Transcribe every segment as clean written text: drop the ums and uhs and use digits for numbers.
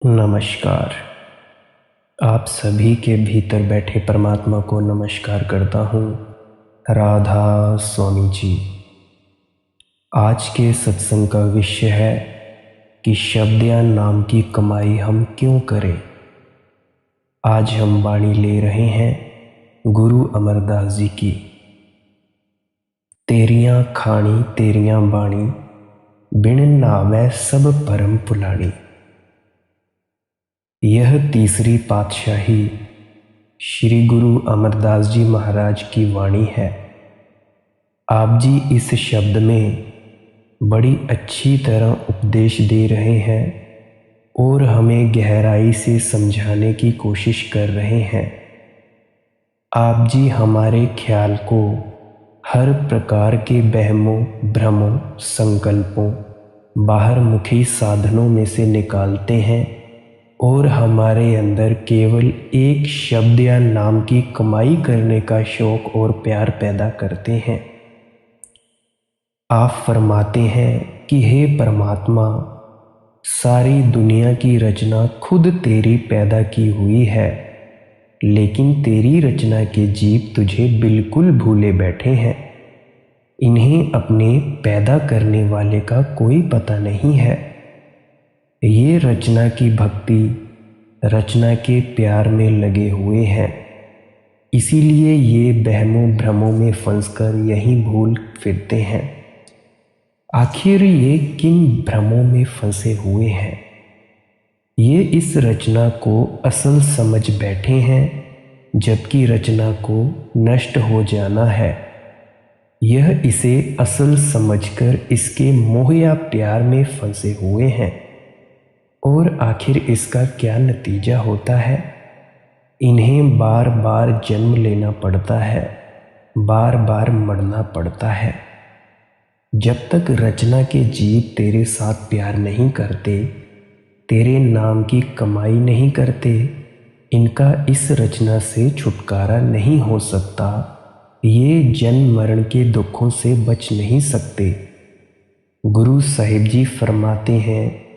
नमस्कार। आप सभी के भीतर बैठे परमात्मा को नमस्कार करता हूँ। राधा स्वामी जी। आज के सत्संग का विषय है कि शब्द या नाम की कमाई हम क्यों करें। आज हम वाणी ले रहे हैं गुरु अमरदास जी की। तेरियां खानी तेरियां बाणी, बिन नावै सब परम पुलाणी। यह तीसरी पातशाही श्री गुरु अमरदास जी महाराज की वाणी है। आप जी इस शब्द में बड़ी अच्छी तरह उपदेश दे रहे हैं और हमें गहराई से समझाने की कोशिश कर रहे हैं। आप जी हमारे ख्याल को हर प्रकार के वहमों, भ्रमों, संकल्पों, बाहरमुखी साधनों में से निकालते हैं और हमारे अंदर केवल एक शब्द या नाम की कमाई करने का शौक और प्यार पैदा करते हैं। आप फरमाते हैं कि हे परमात्मा, सारी दुनिया की रचना खुद तेरी पैदा की हुई है, लेकिन तेरी रचना के जीव तुझे बिल्कुल भूले बैठे हैं। इन्हें अपने पैदा करने वाले का कोई पता नहीं है। ये रचना की भक्ति, रचना के प्यार में लगे हुए हैं। इसीलिए ये वहमों भ्रमों में फंसकर यहीं भूल फिरते हैं। आखिर ये किन भ्रमों में फंसे हुए हैं? ये इस रचना को असल समझ बैठे हैं, जबकि रचना को नष्ट हो जाना है। यह इसे असल समझकर इसके मोह या प्यार में फंसे हुए हैं। और आखिर इसका क्या नतीजा होता है? इन्हें बार बार जन्म लेना पड़ता है, बार बार मरना पड़ता है। जब तक रचना के जीव तेरे साथ प्यार नहीं करते, तेरे नाम की कमाई नहीं करते, इनका इस रचना से छुटकारा नहीं हो सकता। ये जन्म मरण के दुखों से बच नहीं सकते। गुरु साहिब जी फरमाते हैं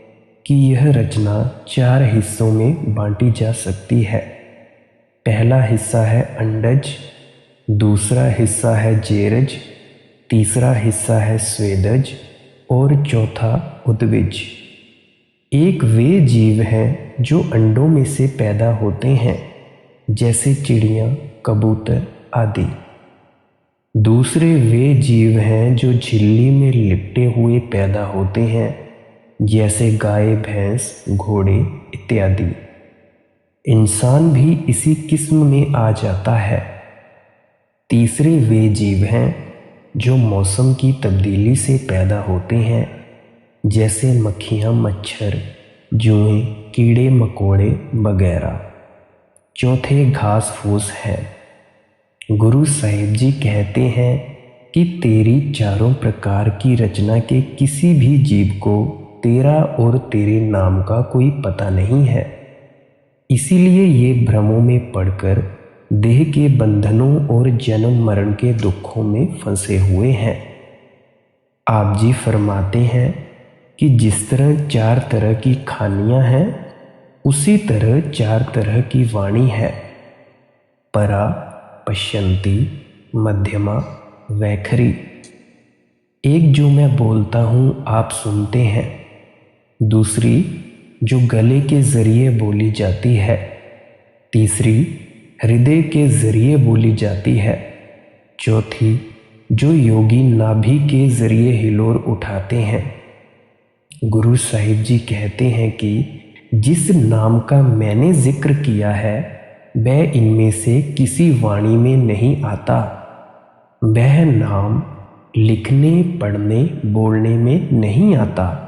कि यह रचना 4 हिस्सों में बांटी जा सकती है। पहला हिस्सा है अंडज, दूसरा हिस्सा है जेरज, तीसरा हिस्सा है स्वेदज और चौथा उद्विज। एक वे जीव हैं जो अंडों में से पैदा होते हैं, जैसे चिड़ियाँ, कबूतर आदि। दूसरे वे जीव हैं जो झिल्ली में लिपटे हुए पैदा होते हैं, जैसे गाय, भैंस, घोड़े इत्यादि। इंसान भी इसी किस्म में आ जाता है। तीसरे वे जीव हैं जो मौसम की तब्दीली से पैदा होते हैं, जैसे मक्खियाँ, मच्छर, जुएं, कीड़े मकोड़े वगैरह। चौथे घास फूस है। गुरु साहिब जी कहते हैं कि तेरी चारों प्रकार की रचना के किसी भी जीव को तेरा और तेरे नाम का कोई पता नहीं है। इसीलिए ये भ्रमों में पड़कर देह के बंधनों और जन्म मरण के दुखों में फंसे हुए हैं। आप जी फरमाते हैं कि जिस तरह 4 तरह की खानियां हैं, उसी तरह 4 तरह की वाणी है। परा, पश्यंती, मध्यमा, वैखरी। एक जो मैं बोलता हूँ आप सुनते हैं, दूसरी जो गले के जरिए बोली जाती है, तीसरी हृदय के जरिए बोली जाती है, चौथी जो योगी नाभि के जरिए हिलोर उठाते हैं। गुरु साहिब जी कहते हैं कि जिस नाम का मैंने जिक्र किया है, वह इनमें से किसी वाणी में नहीं आता। वह नाम लिखने, पढ़ने, बोलने में नहीं आता।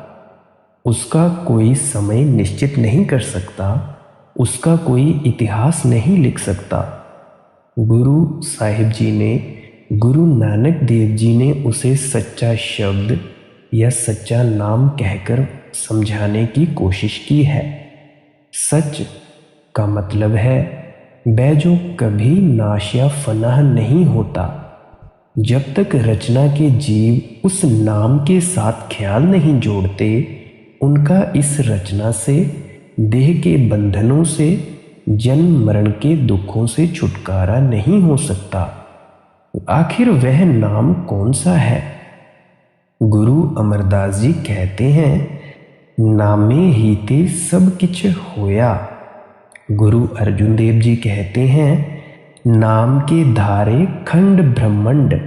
उसका कोई समय निश्चित नहीं कर सकता, उसका कोई इतिहास नहीं लिख सकता। गुरु साहिब जी ने, गुरु नानक देव जी ने उसे सच्चा शब्द या सच्चा नाम कहकर समझाने की कोशिश की है। सच का मतलब है वह जो कभी नाश या फनाह नहीं होता। जब तक रचना के जीव उस नाम के साथ ख्याल नहीं जोड़ते, उनका इस रचना से देह के बंधनों से, जन्म मरण के दुखों से छुटकारा नहीं हो सकता। आखिर वह नाम कौन सा है? गुरु अमरदास जी कहते हैं, नामे ही ते सब किछ होया। गुरु अर्जुन देव जी कहते हैं, नाम के धारे खंड ब्रह्मंड।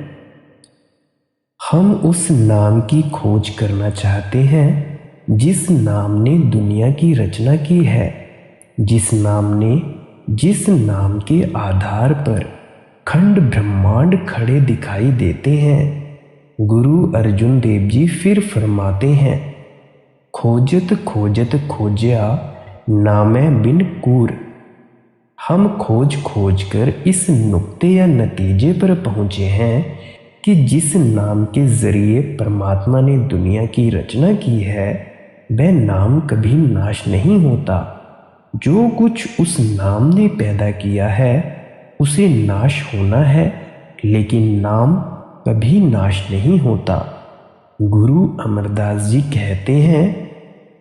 हम उस नाम की खोज करना चाहते हैं जिस नाम ने दुनिया की रचना की है, जिस नाम के आधार पर खंड ब्रह्मांड खड़े दिखाई देते हैं। गुरु अर्जुन देव जी फिर फरमाते हैं, खोजत खोजत खोजया नामै बिन कूर। हम खोज खोज कर इस नुक्ते या नतीजे पर पहुँचे हैं कि जिस नाम के जरिए परमात्मा ने दुनिया की रचना की है, वह नाम कभी नाश नहीं होता। जो कुछ उस नाम ने पैदा किया है उसे नाश होना है, लेकिन नाम कभी नाश नहीं होता। गुरु अमरदास जी कहते हैं,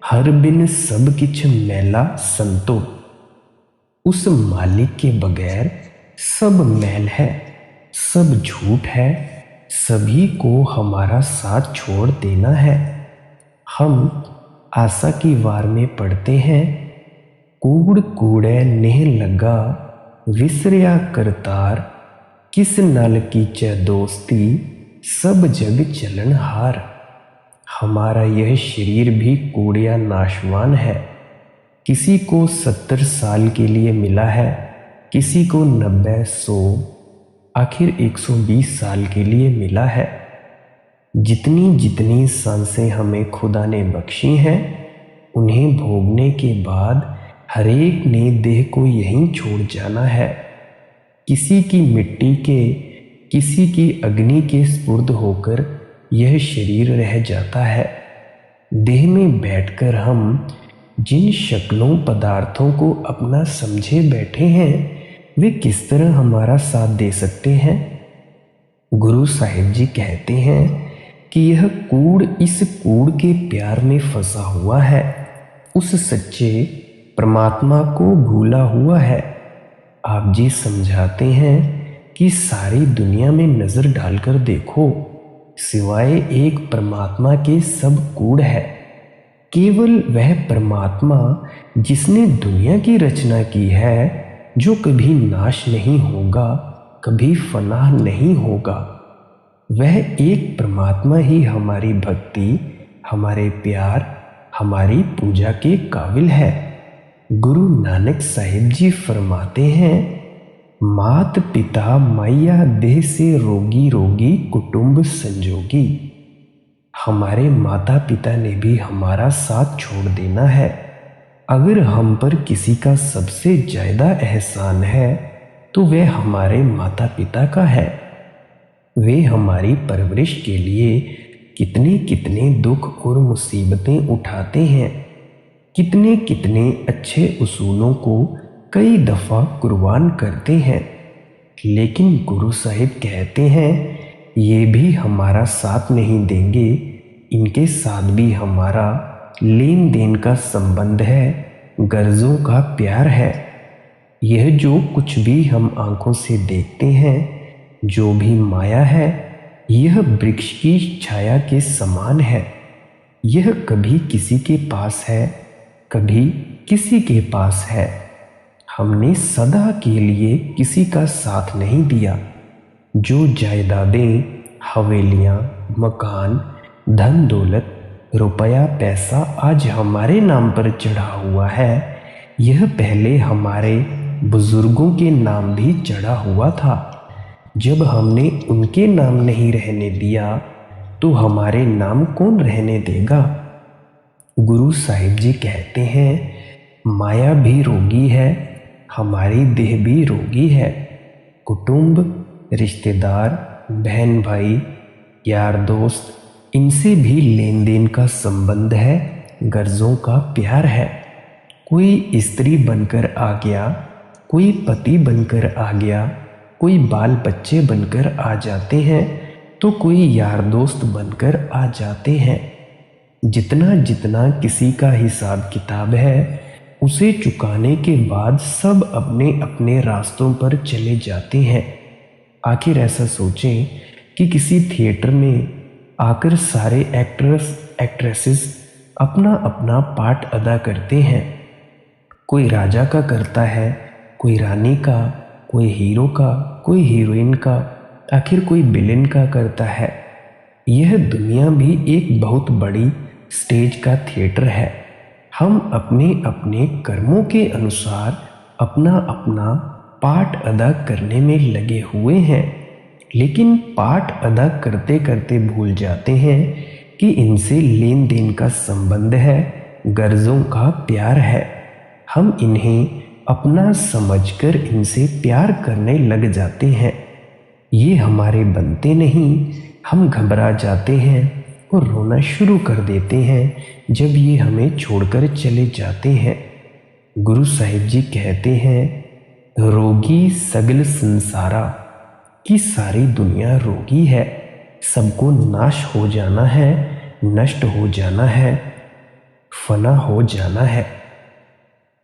हर बिन सब किछ मैला संतो। उस मालिक के बगैर सब मैल है, सब झूठ है, सभी को हमारा साथ छोड़ देना है। हम आशा की वार में पढ़ते हैं, कूड़ कूड़े नेह लगा विसरिया करतार। किस नल की च दोस्ती सब जग चलन हार। हमारा यह शरीर भी कूड़िया नाशवान है। किसी को 70 साल के लिए मिला है, किसी को 90, 100, आखिर 120 साल के लिए मिला है। जितनी जितनी सांसें हमें खुदा ने बख्शी हैं, उन्हें भोगने के बाद हरेक ने देह को यहीं छोड़ जाना है। किसी की मिट्टी के, किसी की अग्नि के स्पुर्द होकर यह शरीर रह जाता है। देह में बैठकर हम जिन शक्लों पदार्थों को अपना समझे बैठे हैं, वे किस तरह हमारा साथ दे सकते हैं? गुरु साहिब जी कहते हैं कि यह कूड़ इस कूड़ के प्यार में फंसा हुआ है, उस सच्चे परमात्मा को भूला हुआ है। आप जी समझाते हैं कि सारी दुनिया में नजर डालकर देखो, सिवाय एक परमात्मा के सब कूड़ है। केवल वह परमात्मा जिसने दुनिया की रचना की है, जो कभी नाश नहीं होगा, कभी फना नहीं होगा, वह एक परमात्मा ही हमारी भक्ति, हमारे प्यार, हमारी पूजा के काबिल है। गुरु नानक साहिब जी फरमाते हैं, मात पिता मैया देह से रोगी रोगी कुटुंब संजोगी। हमारे माता पिता ने भी हमारा साथ छोड़ देना है। अगर हम पर किसी का सबसे ज्यादा एहसान है तो वह हमारे माता पिता का है। वे हमारी परवरिश के लिए कितने कितने दुख और मुसीबतें उठाते हैं, कितने कितने अच्छे उसूलों को कई दफ़ा कुर्बान करते हैं। लेकिन गुरु साहिब कहते हैं, ये भी हमारा साथ नहीं देंगे, इनके साथ भी हमारा लेन देन का संबंध है, गर्जों का प्यार है। यह जो कुछ भी हम आंखों से देखते हैं, जो भी माया है, यह वृक्ष की छाया के समान है। यह कभी किसी के पास है, कभी किसी के पास है। हमने सदा के लिए किसी का साथ नहीं दिया। जो जायदादें, हवेलियां, मकान, धन दौलत, रुपया पैसा आज हमारे नाम पर चढ़ा हुआ है, यह पहले हमारे बुजुर्गों के नाम भी चढ़ा हुआ था। जब हमने उनके नाम नहीं रहने दिया तो हमारे नाम कौन रहने देगा? गुरु साहिब जी कहते हैं, माया भी रोगी है, हमारी देह भी रोगी है। कुटुंब, रिश्तेदार, बहन भाई, यार दोस्त, इनसे भी लेन देन का संबंध है, गर्जों का प्यार है। कोई स्त्री बनकर आ गया, कोई पति बनकर आ गया, कोई बाल बच्चे बनकर आ जाते हैं, तो कोई यार दोस्त बनकर आ जाते हैं। जितना जितना किसी का हिसाब किताब है, उसे चुकाने के बाद सब अपने अपने रास्तों पर चले जाते हैं। आखिर ऐसा सोचें कि किसी थिएटर में आकर सारे एक्टर्स एक्ट्रेसेस अपना अपना पार्ट अदा करते हैं। कोई राजा का करता है, कोई रानी का, कोई हीरो का, कोई हीरोइन का, आखिर कोई विलेन का करता है। यह दुनिया भी एक बहुत बड़ी स्टेज का थिएटर है। हम अपने अपने कर्मों के अनुसार अपना अपना पार्ट अदा करने में लगे हुए हैं, लेकिन पार्ट अदा करते करते भूल जाते हैं कि इनसे लेन देन का संबंध है, गर्जों का प्यार है। हम इन्हें अपना समझकर इनसे प्यार करने लग जाते हैं। ये हमारे बनते नहीं, हम घबरा जाते हैं और रोना शुरू कर देते हैं जब ये हमें छोड़कर चले जाते हैं। गुरु साहिब जी कहते हैं, रोगी सगल संसारा, कि सारी दुनिया रोगी है, सबको नाश हो जाना है, नष्ट हो जाना है, फना हो जाना है।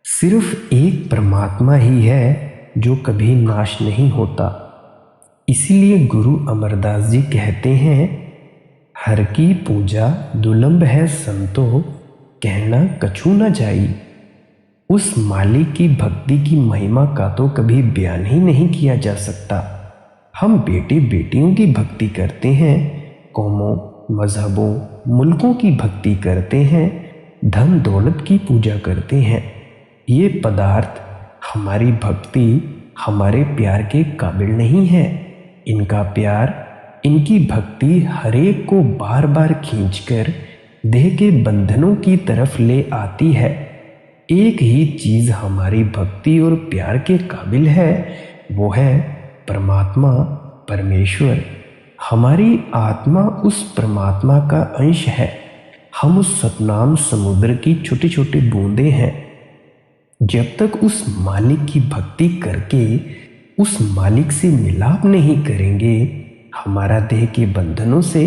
सिर्फ एक परमात्मा ही है जो कभी नाश नहीं होता। इसीलिए गुरु अमरदास जी कहते हैं, हर की पूजा दुलंभ है संतो, कहना कछु न जाई। उस मालिक की भक्ति की महिमा का तो कभी बयान ही नहीं किया जा सकता। हम बेटे बेटियों की भक्ति करते हैं, कौमों, मजहबों, मुल्कों की भक्ति करते हैं, धन दौलत की पूजा करते हैं। ये पदार्थ हमारी भक्ति, हमारे प्यार के काबिल नहीं है। इनका प्यार, इनकी भक्ति हरेक को बार बार खींचकर देह के बंधनों की तरफ ले आती है। एक ही चीज हमारी भक्ति और प्यार के काबिल है, वो है परमात्मा, परमेश्वर। हमारी आत्मा उस परमात्मा का अंश है। हम उस सतनाम समुद्र की छोटी छोटी बूंदें हैं। जब तक उस मालिक की भक्ति करके उस मालिक से मिलाप नहीं करेंगे, हमारा देह के बंधनों से,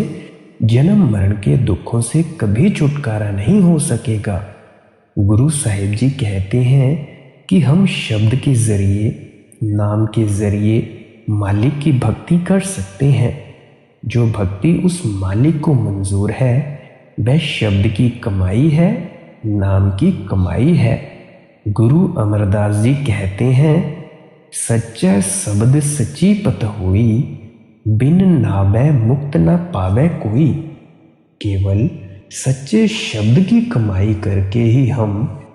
जन्म मरण के दुखों से कभी छुटकारा नहीं हो सकेगा। गुरु साहिब जी कहते हैं कि हम शब्द के जरिए, नाम के जरिए मालिक की भक्ति कर सकते हैं। जो भक्ति उस मालिक को मंजूर है, वह शब्द की कमाई है, नाम की कमाई है। गुरु अमरदास जी कहते हैं, सच्चा शब्द सच्ची पत हुई, बिन नावै मुक्त न पावै कोई। केवल सच्चे शब्द की कमाई करके ही हम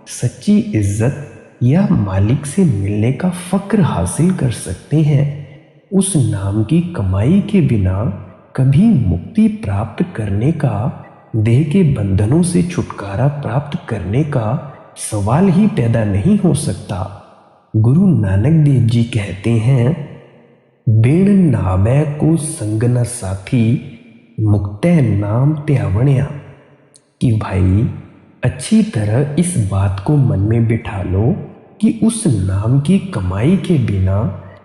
सच्ची इज्जत या मालिक से मिलने का फक्र हासिल कर सकते हैं। उस नाम की कमाई के बिना कभी मुक्ति प्राप्त करने का, देह के बंधनों से छुटकारा प्राप्त करने का सवाल ही पैदा नहीं हो सकता। गुरु नानक देव जी कहते हैं, बिन नावै को संग न साथी, मुक्तै नाम त्यावण्या। कि भाई अच्छी तरह इस बात को मन में बिठा लो कि उस नाम की कमाई के बिना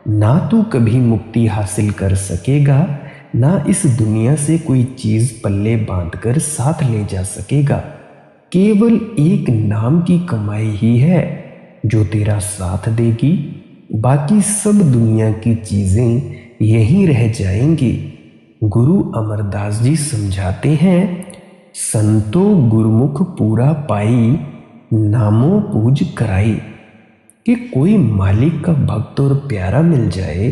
ना तू कभी मुक्ति हासिल कर सकेगा, ना इस दुनिया से कोई चीज पल्ले बांधकर साथ ले जा सकेगा। केवल एक नाम की कमाई ही है जो तेरा साथ देगी। बाकी सब दुनिया की चीजें यहीं रह जाएंगी। गुरु अमरदास जी समझाते हैं, संतो गुरुमुख पूरा पाई, नामो पूज कराई। कि कोई मालिक का भक्त और प्यारा मिल जाए,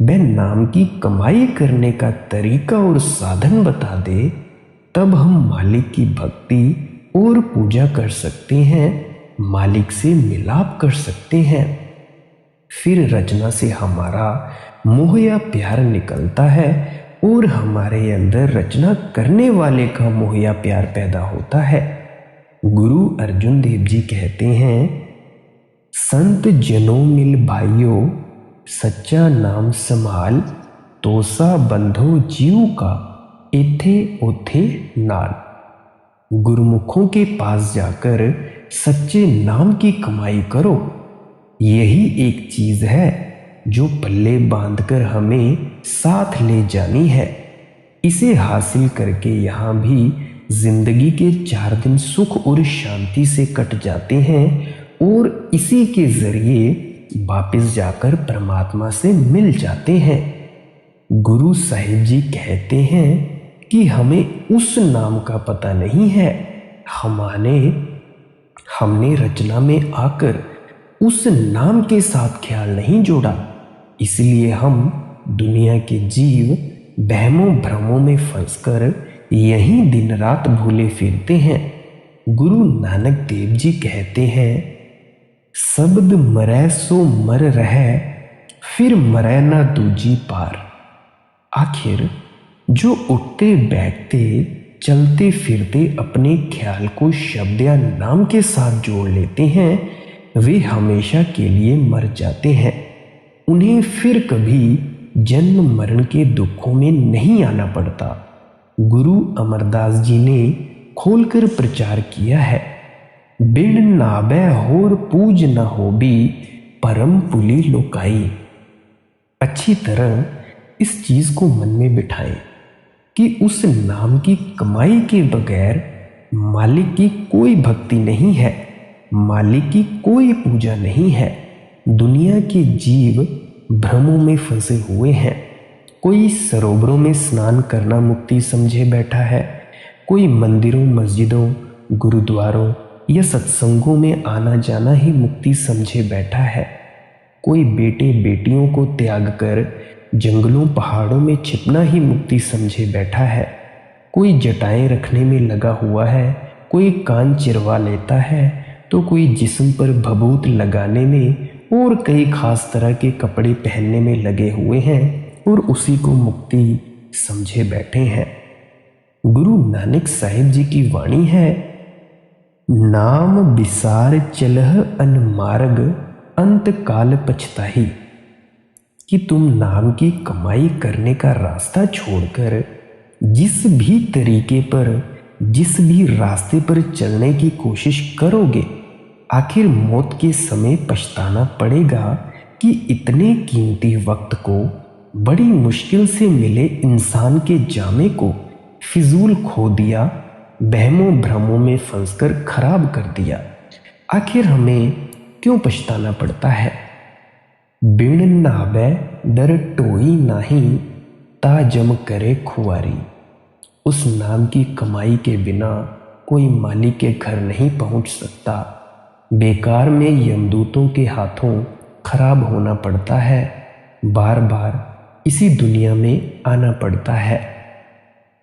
वह नाम की कमाई करने का तरीका और साधन बता दे, तब हम मालिक की भक्ति और पूजा कर सकते हैं, मालिक से मिलाप कर सकते हैं। फिर रचना से हमारा मोह या प्यार निकलता है और हमारे अंदर रचना करने वाले का मोह या प्यार पैदा होता है। गुरु अर्जुन देव जी कहते हैं, संत जनों मिल भाइयों, सच्चा नाम संभाल, तोसा बंधो जीव का, इथे उथे नाल। गुरुमुखों के पास जाकर सच्चे नाम की कमाई करो। यही एक चीज है जो पल्ले बांधकर हमें साथ ले जानी है। इसे हासिल करके यहाँ भी जिंदगी के 4 दिन सुख और शांति से कट जाते हैं और इसी के जरिए वापस जाकर परमात्मा से मिल जाते हैं। गुरु साहिब जी कहते हैं कि हमें उस नाम का पता नहीं है, हमने रचना में आकर उस नाम के साथ ख्याल नहीं जोड़ा, इसलिए हम दुनिया के जीव वहमों भ्रमों में फंसकर यहीं दिन रात भूले फिरते हैं। गुरु नानक देव जी कहते हैं, शब्द मरै सो मर रहे, फिर मरै ना दूजी पार। आखिर जो उठते बैठते चलते फिरते अपने ख्याल को शब्द या नाम के साथ जोड़ लेते हैं, वे हमेशा के लिए मर जाते हैं। उन्हें फिर कभी जन्म मरण के दुखों में नहीं आना पड़ता। गुरु अमरदास जी ने खोलकर प्रचार किया है, बिन नाबै होर पूज न होबी, परम पुली लोकाई। अच्छी तरह इस चीज को मन में बिठाएं कि उस नाम की कमाई के बगैर मालिक की कोई भक्ति नहीं है, मालिक की कोई पूजा नहीं है। दुनिया के जीव भ्रमों में फंसे हुए हैं। कोई सरोवरों में स्नान करना मुक्ति समझे बैठा है, कोई मंदिरों मस्जिदों गुरुद्वारों या सत्संगों में आना जाना ही मुक्ति समझे बैठा है। कोई बेटे बेटियों को त्याग कर जंगलों पहाड़ों में छिपना ही मुक्ति समझे बैठा है। कोई जटाएं रखने में लगा हुआ है, कोई कान चिरवा लेता है, तो कोई जिस्म पर भभूत लगाने में और कई खास तरह के कपड़े पहनने में लगे हुए हैं और उसी को मुक्ति समझे बैठे हैं। गुरु नानक साहिब जी की वाणी है, नाम बिसार चलह अनमार्ग, अंत काल पछताही। कि तुम नाम की कमाई करने का रास्ता छोड़कर जिस भी तरीके पर जिस भी रास्ते पर चलने की कोशिश करोगे, आखिर मौत के समय पछताना पड़ेगा कि इतने कीमती वक्त को, बड़ी मुश्किल से मिले इंसान के जामे को फिजूल खो दिया, बहमों भ्रमों में फंसकर खराब कर दिया। आखिर हमें क्यों पछताना पड़ता है? बिन नाबै दर टोई नाही, ता जम करे खुआरी। उस नाम की कमाई के बिना कोई मालिक के घर नहीं पहुंच सकता। बेकार में यमदूतों के हाथों खराब होना पड़ता है, बार बार इसी दुनिया में आना पड़ता है।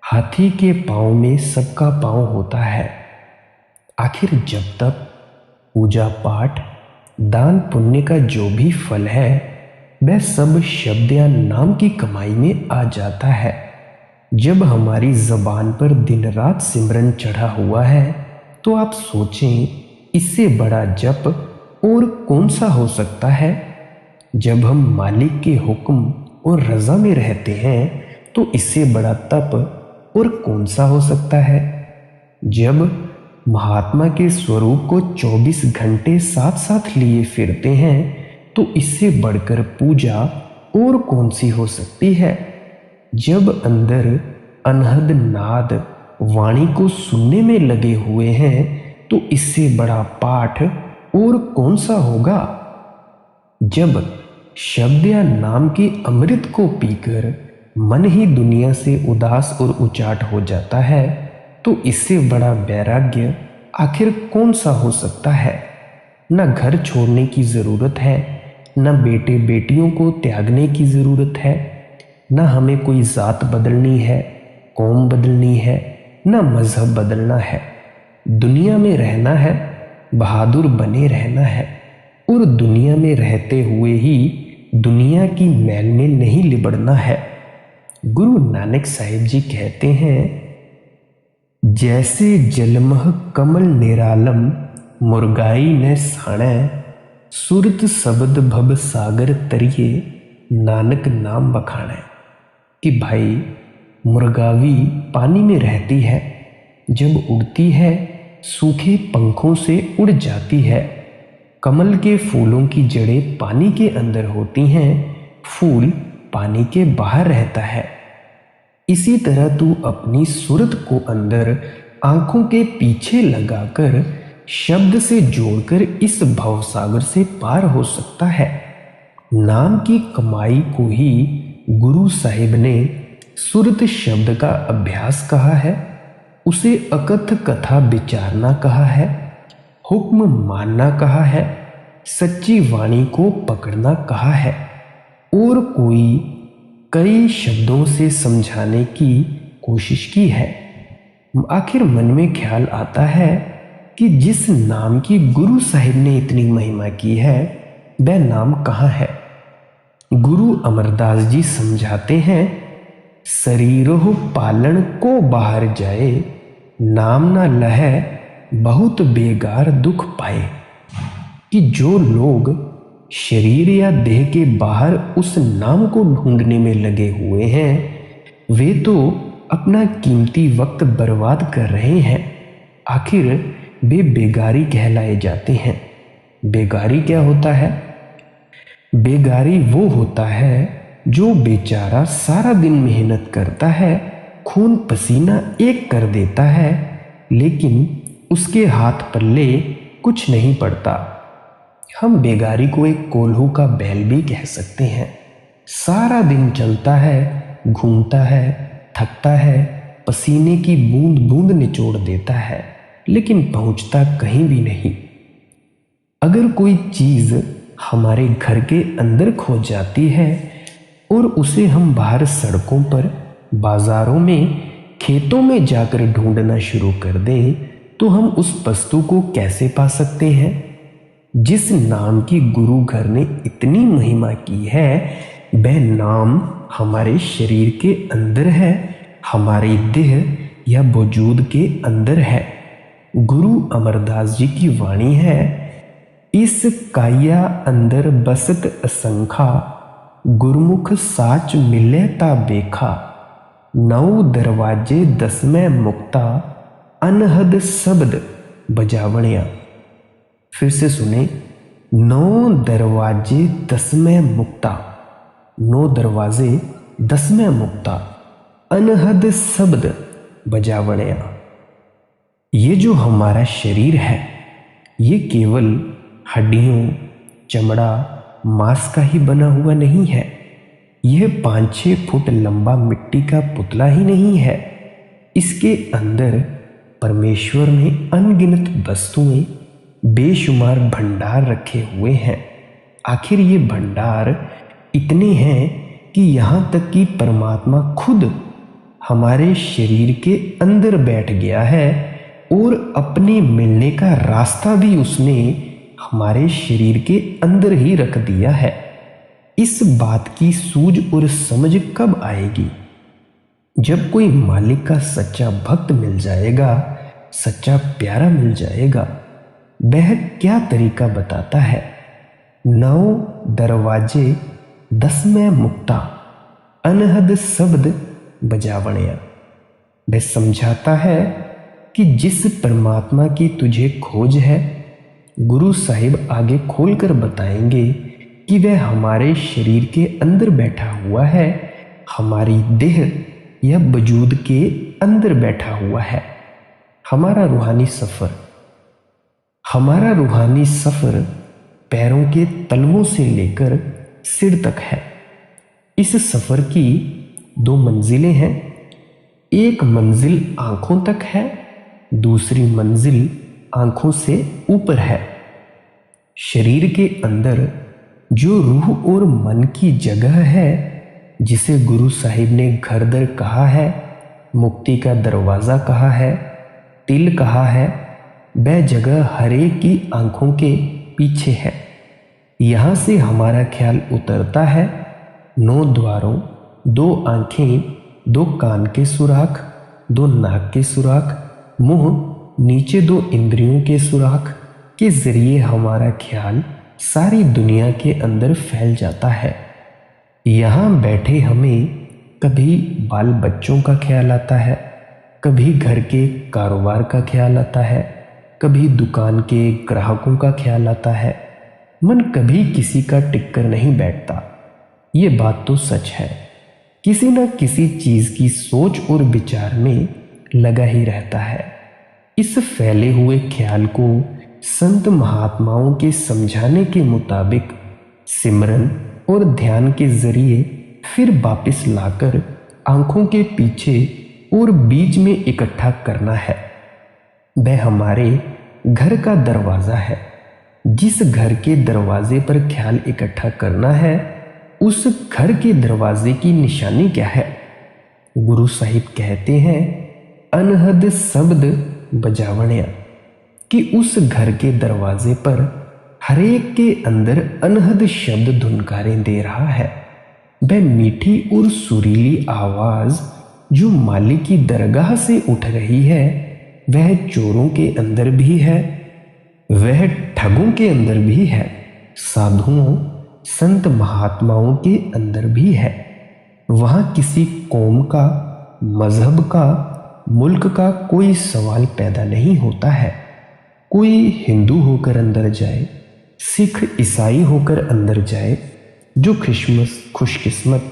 हाथी के पाँव में सबका पाँव होता है। आखिर जब तक पूजा पाठ दान पुण्य का जो भी फल है वह सब शब्द या नाम की कमाई में आ जाता है। जब हमारी जबान पर दिन रात सिमरन चढ़ा हुआ है तो आप सोचें इससे बड़ा जप और कौन सा हो सकता है। जब हम मालिक के हुक्म और रजा में रहते हैं तो इससे बड़ा तप और कौन सा हो सकता है। जब महात्मा के स्वरूप को 24 घंटे साथ साथ लिए फिरते हैं तो इससे बढ़कर पूजा और कौन सी हो सकती है। जब अंदर अनहद नाद वाणी को सुनने में लगे हुए हैं तो इससे बड़ा पाठ और कौन सा होगा। जब शब्द या नाम के अमृत को पीकर मन ही दुनिया से उदास और उचाट हो जाता है तो इससे बड़ा वैराग्य आखिर कौन सा हो सकता है। न घर छोड़ने की ज़रूरत है, न बेटे बेटियों को त्यागने की ज़रूरत है, न हमें कोई ज़ात बदलनी है, कौम बदलनी है, न मज़हब बदलना है। दुनिया में रहना है, बहादुर बने रहना है और दुनिया में रहते हुए ही दुनिया की मैल में नहीं लिबड़ना है। गुरु नानक साहिब जी कहते हैं, जैसे जलमह कमल निरालम, मुरगाई न साणै, सुरत शब्द भव सागर तरिए, नानक नाम बखाणै। कि भाई मुर्गावी पानी में रहती है, जब उड़ती है सूखे पंखों से उड़ जाती है। कमल के फूलों की जड़ें पानी के अंदर होती हैं, फूल पानी के बाहर रहता है। इसी तरह तू अपनी सूरत को अंदर आंखों के पीछे लगाकर शब्द से जोड़कर इस भवसागर से पार हो सकता है। नाम की कमाई को ही गुरु साहिब ने सुरत शब्द का अभ्यास कहा है, उसे अकथ कथा विचारना कहा है, हुक्म मानना कहा है, सच्ची वाणी को पकड़ना कहा है और कोई कई शब्दों से समझाने की कोशिश की है। आखिर मन में ख्याल आता है कि जिस नाम की गुरु साहिब ने इतनी महिमा की है वह नाम कहाँ है। गुरु अमरदास जी समझाते हैं, शरीरहु पालन को बाहर जाए, नाम न लहै बहुत बेगार दुख पाए। कि जो लोग शरीर या देह के बाहर उस नाम को ढूंढने में लगे हुए हैं वे तो अपना कीमती वक्त बर्बाद कर रहे हैं। आखिर वे बेगारी कहलाए जाते हैं। बेगारी क्या होता है? बेगारी वो होता है जो बेचारा सारा दिन मेहनत करता है, खून पसीना एक कर देता है, लेकिन उसके हाथ पल्ले कुछ नहीं पड़ता। हम बेगारी को एक कोल्हू का बैल भी कह सकते हैं। सारा दिन चलता है, घूमता है, थकता है, पसीने की बूंद बूंद निचोड़ देता है, लेकिन पहुंचता कहीं भी नहीं। अगर कोई चीज हमारे घर के अंदर खो जाती है और उसे हम बाहर सड़कों पर, बाजारों में, खेतों में जाकर ढूंढना शुरू कर दें तो हम उस वस्तु को कैसे पा सकते हैं? जिस नाम की गुरु घर ने इतनी महिमा की है वह नाम हमारे शरीर के अंदर है, हमारी देह या वजूद के अंदर है। गुरु अमरदास जी की वाणी है, इस काया अंदर बसत असंखा, गुरमुख साच मिले ता बेखा, नौ दरवाजे दसवें मुक्ता, अनहद शब्द बजावणिया। फिर से सुने, 9 दरवाजे 10वें मुक्ता, 9 दरवाजे 10वें मुक्ता, अनहद शब्द बजावणिया। ये जो हमारा शरीर है ये केवल हड्डियों, चमड़ा, मांस का ही बना हुआ नहीं है। यह 5-6 फुट लंबा मिट्टी का पुतला ही नहीं है। इसके अंदर परमेश्वर ने अनगिनत वस्तुएं, बेशुमार भंडार रखे हुए हैं। आखिर ये भंडार इतने हैं कि यहाँ तक कि परमात्मा खुद हमारे शरीर के अंदर बैठ गया है और अपने मिलने का रास्ता भी उसने हमारे शरीर के अंदर ही रख दिया है। इस बात की सूझ और समझ कब आएगी? जब कोई मालिक का सच्चा भक्त मिल जाएगा, सच्चा प्यारा मिल जाएगा। वह क्या तरीका बताता है? 9 दरवाजे 10वें मुक्ता, अनहद शब्द बजावणिया। वह समझाता है कि जिस परमात्मा की तुझे खोज है, गुरु साहिब आगे खोलकर बताएंगे कि वह हमारे शरीर के अंदर बैठा हुआ है, हमारी देह या वजूद के अंदर बैठा हुआ है। हमारा रूहानी सफर पैरों के तलवों से लेकर सिर तक है। इस सफर की 2 मंजिलें हैं। एक मंजिल आंखों तक है, दूसरी मंजिल आंखों से ऊपर है। शरीर के अंदर जो रूह और मन की जगह है, जिसे गुरु साहिब ने घर दर कहा है, मुक्ति का दरवाज़ा कहा है, तिल कहा है, वह जगह हरेक की आंखों के पीछे है। यहाँ से हमारा ख्याल उतरता है 9 द्वारों, 2 आंखें, 2 कान के सुराख, 2 नाक के सुराख, मुंह, नीचे 2 इंद्रियों के सुराख के जरिए हमारा ख्याल सारी दुनिया के अंदर फैल जाता है। यहाँ बैठे हमें कभी बाल बच्चों का ख्याल आता है, कभी घर के कारोबार का ख्याल आता है, कभी दुकान के ग्राहकों का ख्याल आता है। मन कभी किसी का टिक कर नहीं बैठता। ये बात तो सच है। किसी न किसी चीज की सोच और विचार में लगा ही रहता है। इस फैले हुए ख्याल को संत महात्माओं के समझाने के मुताबिक सिमरन और ध्यान के जरिए फिर वापस लाकर आंखों के पीछे और बीच में इकट्ठा करना है। वह हमारे घर का दरवाज़ा है। जिस घर के दरवाजे पर ख्याल इकट्ठा करना है, उस घर के दरवाजे की निशानी क्या है? गुरु साहिब कहते हैं, अनहद शब्द बजावण्या, कि उस घर के दरवाजे पर हरेक के अंदर अनहद शब्द धुनकारें दे रहा है। वह मीठी और सुरीली आवाज जो मालिक की दरगाह से उठ रही है, वह चोरों के अंदर भी है, वह ठगों के अंदर भी है, साधुओं संत महात्माओं के अंदर भी है। वहां किसी कौम का, मजहब का, मुल्क का कोई सवाल पैदा नहीं होता है। कोई हिंदू होकर अंदर जाए, सिख ईसाई होकर अंदर जाए, जो खुशकिस्मत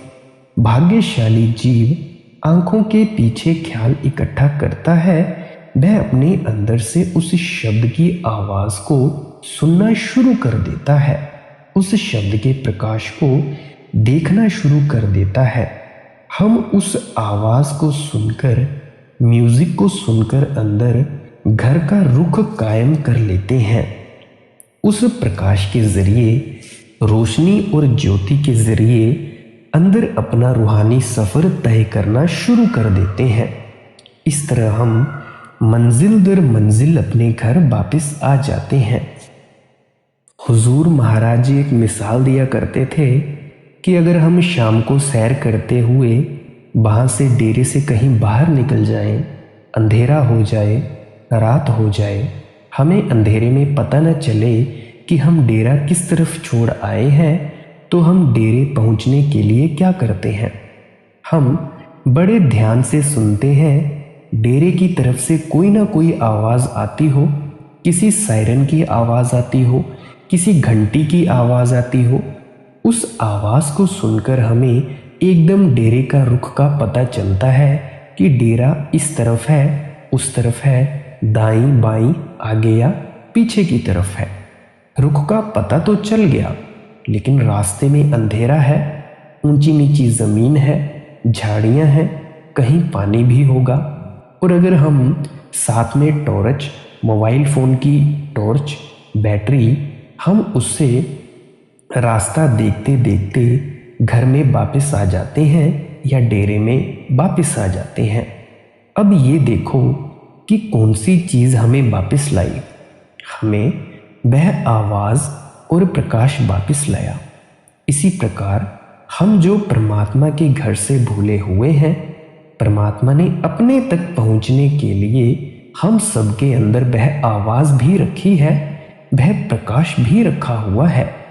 भाग्यशाली जीव आंखों के पीछे ख्याल इकट्ठा करता है, वह अपने अंदर से उस शब्द की आवाज को सुनना शुरू कर देता है, उस शब्द के प्रकाश को देखना शुरू कर देता है। हम उस आवाज को सुनकर, म्यूजिक को सुनकर अंदर घर का रुख कायम कर लेते हैं। उस प्रकाश के जरिए, रोशनी और ज्योति के जरिए अंदर अपना रूहानी सफर तय करना शुरू कर देते हैं। इस तरह हम मंजिल दर मंजिल अपने घर वापस आ जाते हैं। हुजूर महाराज जी एक मिसाल दिया करते थे कि अगर हम शाम को सैर करते हुए वहाँ से डेरे से कहीं बाहर निकल जाएं, अंधेरा हो जाए, रात हो जाए, हमें अंधेरे में पता न चले कि हम डेरा किस तरफ छोड़ आए हैं, तो हम डेरे पहुँचने के लिए क्या करते हैं? हम बड़े ध्यान से सुनते हैं। डेरे की तरफ से कोई ना कोई आवाज़ आती हो, किसी सायरन की आवाज़ आती हो, किसी घंटी की आवाज़ आती हो, उस आवाज़ को सुनकर हमें एकदम डेरे का रुख का पता चलता है कि डेरा इस तरफ है, उस तरफ है, दाईं बाईं, आगे या पीछे की तरफ है। रुख का पता तो चल गया, लेकिन रास्ते में अंधेरा है, ऊंची नीची ज़मीन है, झाड़ियाँ हैं, कहीं पानी भी होगा। और अगर हम साथ में टॉर्च, मोबाइल फ़ोन की टॉर्च, बैटरी, हम उससे रास्ता देखते देखते घर में वापस आ जाते हैं या डेरे में वापस आ जाते हैं। अब ये देखो कि कौन सी चीज़ हमें वापस लाई। हमें वह आवाज़ और प्रकाश वापस लाया। इसी प्रकार हम जो परमात्मा के घर से भूले हुए हैं, परमात्मा ने अपने तक पहुंचने के लिए हम सबके अंदर वह आवाज़ भी रखी है, वह प्रकाश भी रखा हुआ है।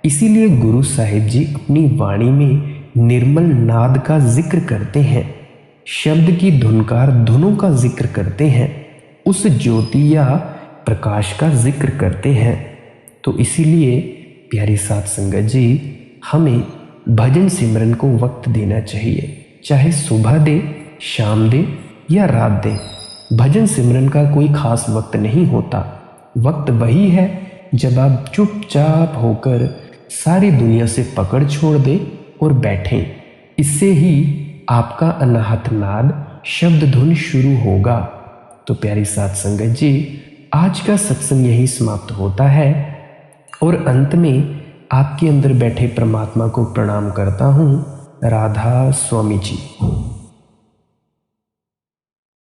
इसीलिए गुरु साहिब जी अपनी वाणी में निर्मल नाद का जिक्र करते हैं, शब्द की धुनकार धुनों का जिक्र करते हैं, उस ज्योति या प्रकाश का जिक्र करते हैं। तो इसीलिए प्यारी साध संगत जी, हमें भजन सिमरन को वक्त देना चाहिए, चाहे सुबह दे, शाम दे या रात दे। भजन सिमरन का कोई खास वक्त नहीं होता। वक्त वही है जब आप चुपचाप होकर सारी दुनिया से पकड़ छोड़ दे और बैठें। इससे ही आपका अनाहत नाद शब्द धुन शुरू होगा। तो प्यारी साध संगत जी, आज का सत्संग यही समाप्त होता है और अंत में आपके अंदर बैठे परमात्मा को प्रणाम करता हूँ। राधा स्वामी जी।